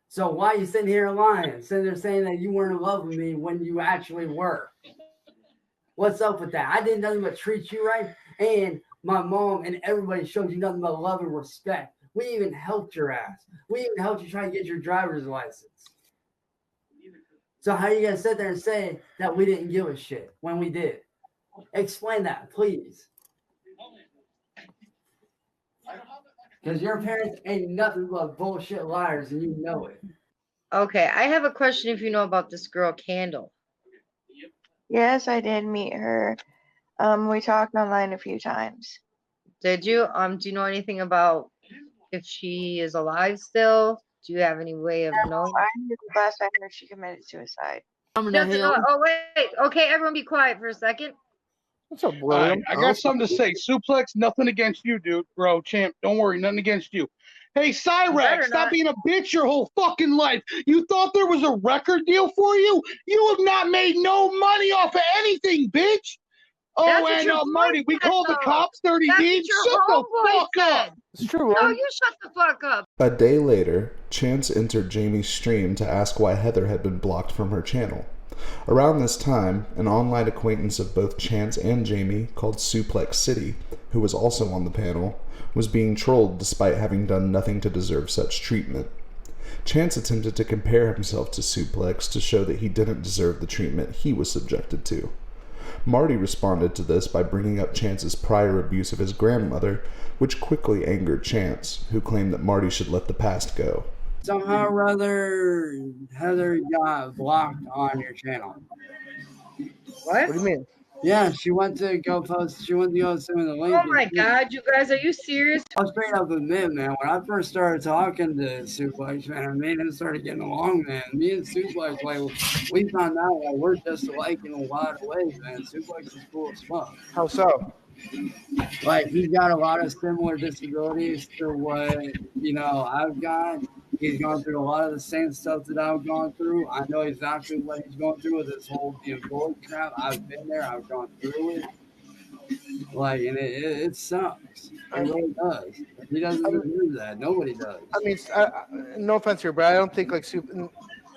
So why are you sitting here lying? Sitting there saying that you weren't in love with me when you actually were. What's up with that? I did nothing but treat you right, and my mom and everybody showed you nothing but love and respect. We even helped your ass. We even helped you try to get your driver's license. So how are you gonna sit there and say that we didn't give a shit when we did? Explain that, please. Because your parents ain't nothing but bullshit liars, and you know it. Okay, I have a question. If you know about this girl, Candle. Yes, I did meet her. We talked online a few times. Did you? Do you know anything about if she is alive still? Do you have any way of knowing? I knew last I heard she committed suicide. Oh wait. Okay, everyone, be quiet for a second. What's up, William? I got something to say. Suplex, nothing against you, dude. Bro, champ, don't worry, nothing against you. Hey, Cyrex, stop being a bitch your whole fucking life. You thought there was a record deal for you? You have not made no money off of anything, bitch. Oh, That's what and your Marty, boy we said, called the though. cops 30 That's Deeds. what your Shut the homeboy fuck said. up. It's true. No, you shut the fuck up. A day later, Chance entered Jamie's stream to ask why Heather had been blocked from her channel. Around this time, an online acquaintance of both Chance and Jamie, called Suplex City, who was also on the panel, was being trolled despite having done nothing to deserve such treatment. Chance attempted to compare himself to Suplex to show that he didn't deserve the treatment he was subjected to. Marty responded to this by bringing up Chance's prior abuse of his grandmother, which quickly angered Chance, who claimed that Marty should let the past go. Somehow or other, Heather got blocked on your channel. What? What do you mean? Yeah, she went to go post. She went to go send me the link. Oh my God, you guys, are you serious? I'll straight up admit, man, when I first started talking to Suplex, man, me and him started getting along, man. Me and Suplex, like, we found out like we're just alike in a lot of ways, man. Suplex is cool as fuck. How so? Like, he's got a lot of similar disabilities to what, you know, I've got. He's gone through a lot of the same stuff that I've gone through. I know exactly what he's going through with this whole being bullied crap. I've been there. I've gone through it. Like, and it sucks. It really does. He doesn't deserve that. Nobody does. I mean, no offense here, but I don't think like you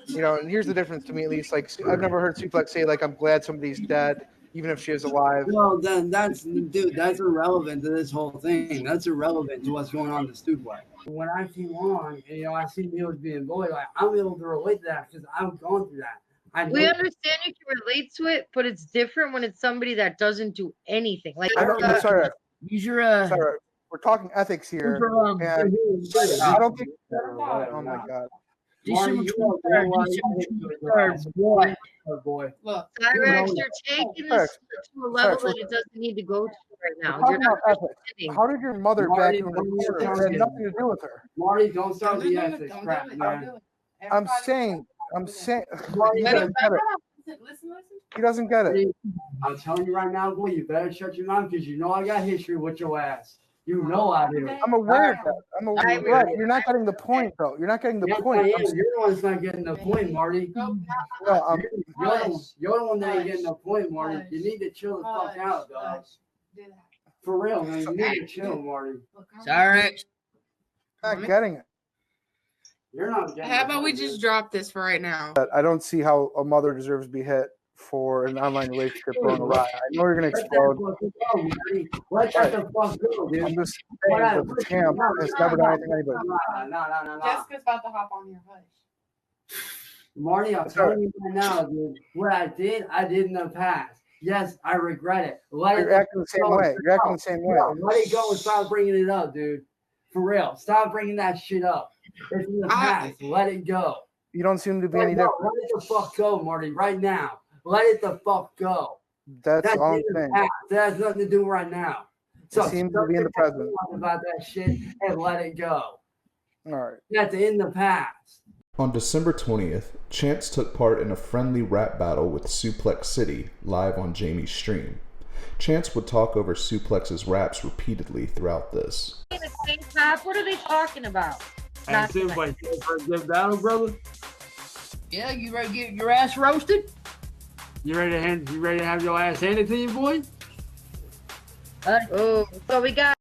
know. And here's the difference to me, at least. Like, I've never heard Suplex say like, "I'm glad somebody's dead, even if she is alive." Well, then that's irrelevant to this whole thing. That's irrelevant to what's going on in the Suplex. When I came on, and, you know, I see Neil's being bullied, like, I'm able to relate to that because I've gone through that. We understand you can relate to it, but it's different when it's somebody that doesn't do anything. Like, Sorry, use your sorry. We're talking ethics here, and I don't think. Oh my God. Boy. Look, Cyrex, you're taking this to a level that it doesn't need to go to right now. You're not understanding. How did your mother back you in the corner? It had nothing to do with her. Marty, don't start the ethics crap, man. I'm saying. Marty, He doesn't get it. I'm telling you right now, boy, you better shut your mouth because you know I got history with your ass. You know I do. I'm aware of that. I'm aware. Right. You're not getting the point, though. You're not getting the point. You're the one that's not getting the point, Marty. No, you're the one that ain't getting the point, Marty. You need to chill the fuck out, dog. For real, man. You need to chill, Marty. Sorry. Not getting it. You're not getting How about we just drop this for right now? I don't see how a mother deserves to be hit for an online relationship going awry. I know you're going to explode. Let that the fuck go, dude. I'm just saying that the champ has never done anything to anybody. No. Jessica's about to hop on your hush. Marty, I'm telling you right now, dude. What I did in the past. Yes, I regret it. You're acting the same way. You're acting the same way. Let it go and stop bringing it up, dude. For real. Stop bringing that shit up. It's in the past. Let it go. You don't seem to be any different. Let it the fuck go, Marty, right now. Let it the fuck go. That's all I'm saying. That has nothing to do right now. So it seems to be in the present. About that shit and let it go. All right. That's in the past. On December 20th, Chance took part in a friendly rap battle with Suplex City live on Jamie's stream. Chance would talk over Suplex's raps repeatedly throughout this. What are they talking about? Hey, Suplex, you ready for a good battle, brother? Yeah, you ready to get your ass roasted? You ready to have your ass handed to you, boy? Oh, so we got.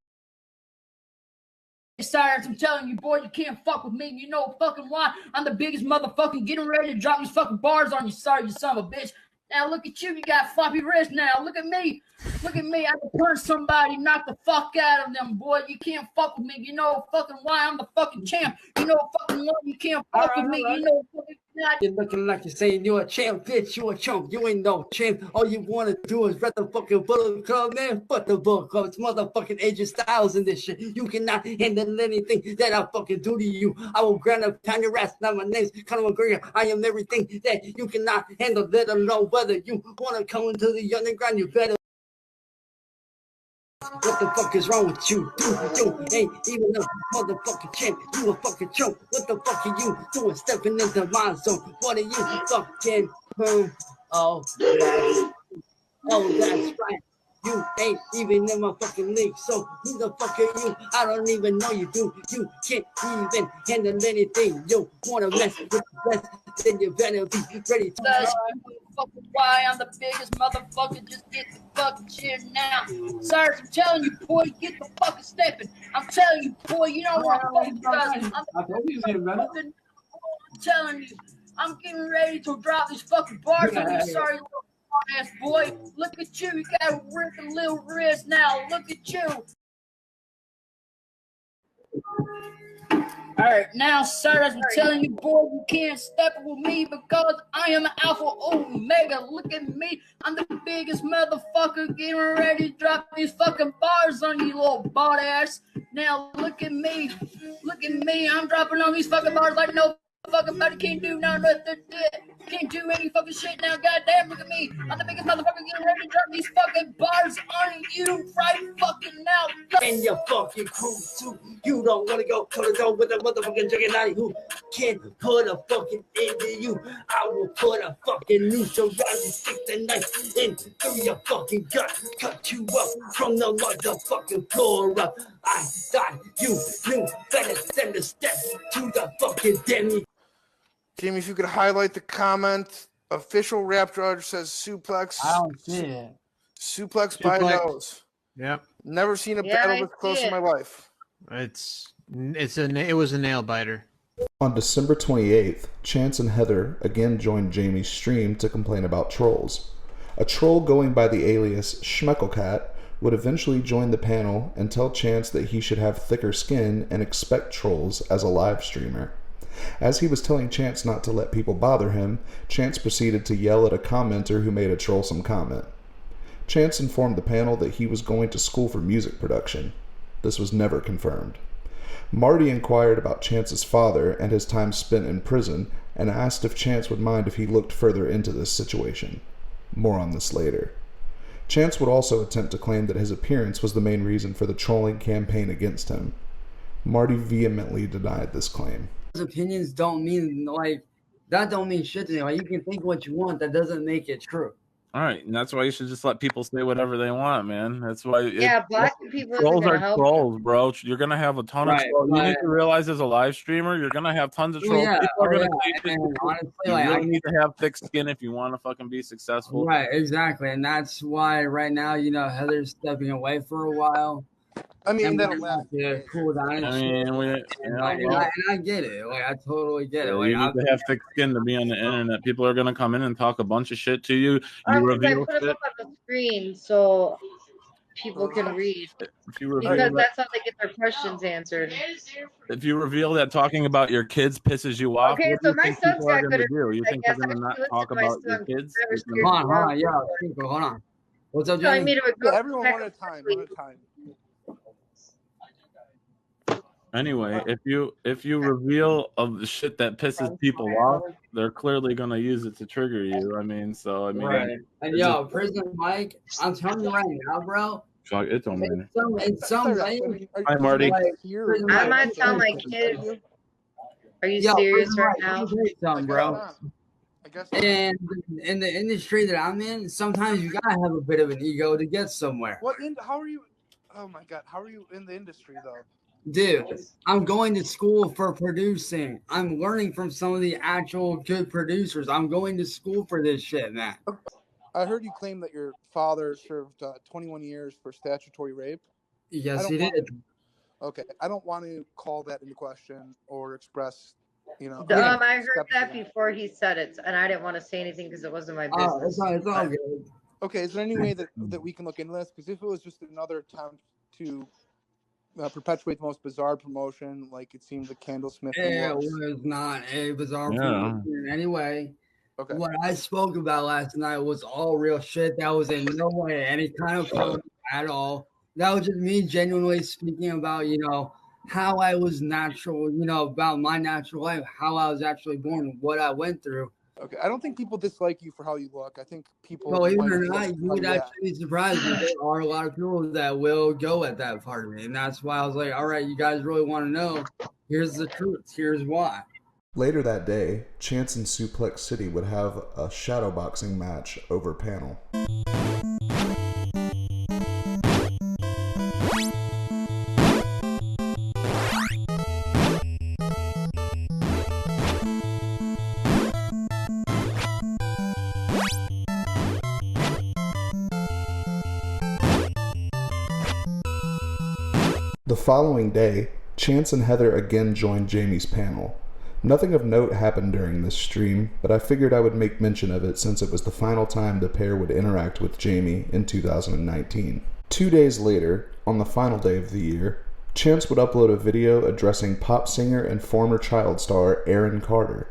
Cyrus, I'm telling you, boy, you can't fuck with me. You know fucking why? I'm the biggest motherfucker getting ready to drop these fucking bars on you. Sorry, you son of a bitch. Now look at you. You got floppy wrist now. Look at me. Look at me. I can punch somebody, knock the fuck out of them, boy. You can't fuck with me. You know fucking why? I'm the fucking champ. You know fucking why? You can't fuck with me. You know fucking why? You're looking like you're saying you're a champ, bitch. You a chump. You ain't no champ. All you want to do is rep the fucking Bullet Club, man. Fuck the Bullet Club. It's motherfucking AJ Styles in this shit. You cannot handle anything that I fucking do to you. I will grant a pound your ass. Now my name's Conor McGregor. I am everything that you cannot handle. Let alone whether you want to come into the underground. You better. What the fuck is wrong with you? You ain't even a motherfucking champ. You a fucking chump. What the fuck are you doing? Stepping into my zone. What are you fucking Oh, that's right. You ain't even in my fucking league. So who the fuck are you? I don't even know you, dude. You can't even handle anything. You wanna mess with the best, then you better be ready to That's fucking why I'm the biggest motherfucker. Just get the fucking shit now. Sir, I'm telling you, boy, get the fucking stepping. I'm telling you, boy, you don't want to fucking cousin. I'm telling you, I'm getting ready to drop these fucking bars on you. Sorry, little ass boy. Look at you. You got a ripping little wrist now. Look at you. All right, now, sir, as I'm telling you, boy, you can't step with me because I am Alpha Omega. Look at me. I'm the biggest motherfucker getting ready to drop these fucking bars on you, little bald ass. Now, look at me. Look at me. I'm dropping on these fucking bars like no fucking body can't do nothing. Can't do any fucking shit now. Goddamn, look at me. I'm the biggest motherfucker getting ready to drop these fucking bars on you right fucking now. and your fucking crew too. You don't wanna go toe to toe with a motherfucking juggernaut who can't put a fucking into you. I will put a fucking noose around you, stick the knife in through your fucking gut, cut you up from the motherfucking floor up. I thought you knew better than to step to the fucking demi. Jamie, if you could highlight the comment. Official rap judge says suplex. I don't see it. Suplex by nose. Yep. Never seen a battle this close in my life. It was a nail biter. On December 28th, Chance and Heather again joined Jamie's stream to complain about trolls. A troll going by the alias Schmecklecat would eventually join the panel and tell Chance that he should have thicker skin and expect trolls as a live streamer. As he was telling Chance not to let people bother him, Chance proceeded to yell at a commenter who made a trollsome comment. Chance informed the panel that he was going to school for music production. This was never confirmed. Marty inquired about Chance's father and his time spent in prison and asked if Chance would mind if he looked further into this situation. More on this later. Chance would also attempt to claim that his appearance was the main reason for the trolling campaign against him. Marty vehemently denied this claim. Opinions don't mean that don't mean shit to me. Like, you can think what you want, that doesn't make it true. All right, and that's why you should just let people say whatever they want, man. That's why. Black people trolls are help trolls, bro. You're gonna have a ton of trolls. You need to realize, as a live streamer, you're gonna have tons of trolls. People are gonna say shit. Honestly, you really need to have thick skin if you want to fucking be successful. Right, exactly, and that's why right now, Heather's stepping away for a while. I mean, that'll last. Yeah, cool down. I mean, and I get it. Like, I totally get it. Like, you need to have thick skin to be on the internet. People are gonna come in and talk a bunch of shit to you. I reveal put them up on the screen so people can read. Because that's how they get their questions answered. If you reveal that talking about your kids pisses you off, okay, what do so you my think son's people are got gonna good. do? You think they're gonna not talk about your kids? Hold on. What's up, Jamie? Everyone one at a time. Anyway, if you reveal of the shit that pisses people off, they're clearly gonna use it to trigger you. Right. And Prison Mike, I'm telling you right now, bro. Fuck, it don't matter. In some way, Hi, Marty. I might tell my kids. Are you serious right now? Bro. And in the industry that I'm in, sometimes you gotta have a bit of an ego to get somewhere. How are you? Oh my god, how are you in the industry though? Dude, I'm going to school for producing. I'm learning from some of the actual good producers. I'm going to school for this shit, man. I heard you claim that your father served 21 years for statutory rape. Yes, he did. Okay, I don't want to call that into question or express, I heard that before he said it, and I didn't want to say anything because it wasn't my business. It's all good. Okay, is there any way that we can look into this? Because if it was just another attempt to perpetuate the most bizarre promotion, like it seems like Candlesmith. It was not a bizarre promotion in any way. Okay. What I spoke about last night was all real shit. That was in no way any kind of fun at all. That was just me genuinely speaking about, how I was natural, about my natural life, how I was actually born, what I went through. Okay, I don't think people dislike you for how you look. I think people. Well, even or not, you would actually be surprised. There are a lot of people that will go at that part of me, and that's why I was like, "All right, you guys really want to know? Here's the truth. Here's why." Later that day, Chance and Suplex City would have a shadowboxing match over panel. The following day, Chance and Heather again joined Jamie's panel. Nothing of note happened during this stream, but I figured I would make mention of it since it was the final time the pair would interact with Jamie in 2019. 2 days later, on the final day of the year, Chance would upload a video addressing pop singer and former child star Aaron Carter.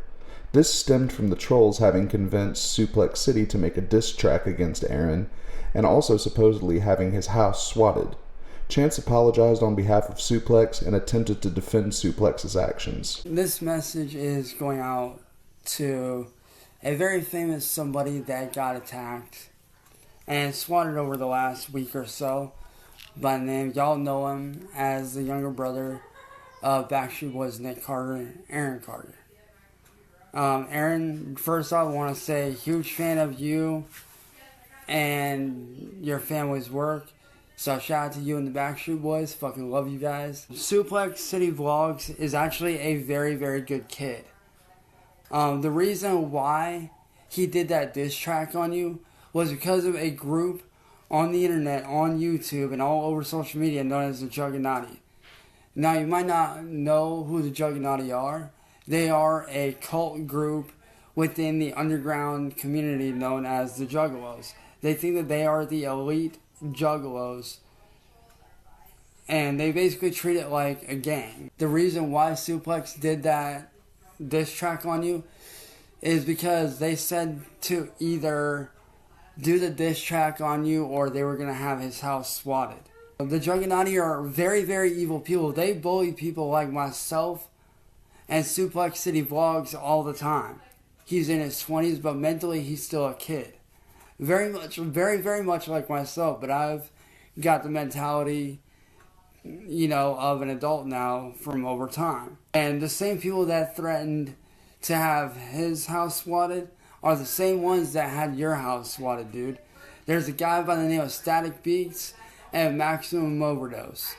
This stemmed from the trolls having convinced Suplex City to make a diss track against Aaron, and also supposedly having his house swatted. Chance apologized on behalf of Suplex and attempted to defend Suplex's actions. This message is going out to a very famous somebody that got attacked and swatted over the last week or so by name. Y'all know him as the younger brother of Backstreet Boys Nick Carter, Aaron Carter. Aaron, first off, I want to say huge fan of you and your family's work. So shout out to you and the Backstreet Boys. Fucking love you guys. Suplex City Vlogs is actually a very, very good kid. The reason why he did that diss track on you was because of a group on the internet, on YouTube, and all over social media known as the Juggernaut. Now, you might not know who the Juggernaut are. They are a cult group within the underground community known as the Juggalos. They think that they are the elite Juggalos, and they basically treat it like a gang. The reason why Suplex did that diss track on you is because they said to either do the diss track on you or they were going to have his house swatted. The Juggernaut are very, very evil people. They bully people like myself and Suplex City Vlogs all the time. He's in his 20s, but mentally he's still a kid. Very much like myself, but I've got the mentality, of an adult now from over time. And the same people that threatened to have his house swatted are the same ones that had your house swatted, dude. There's a guy by the name of Static Beats and Maximum Overdose.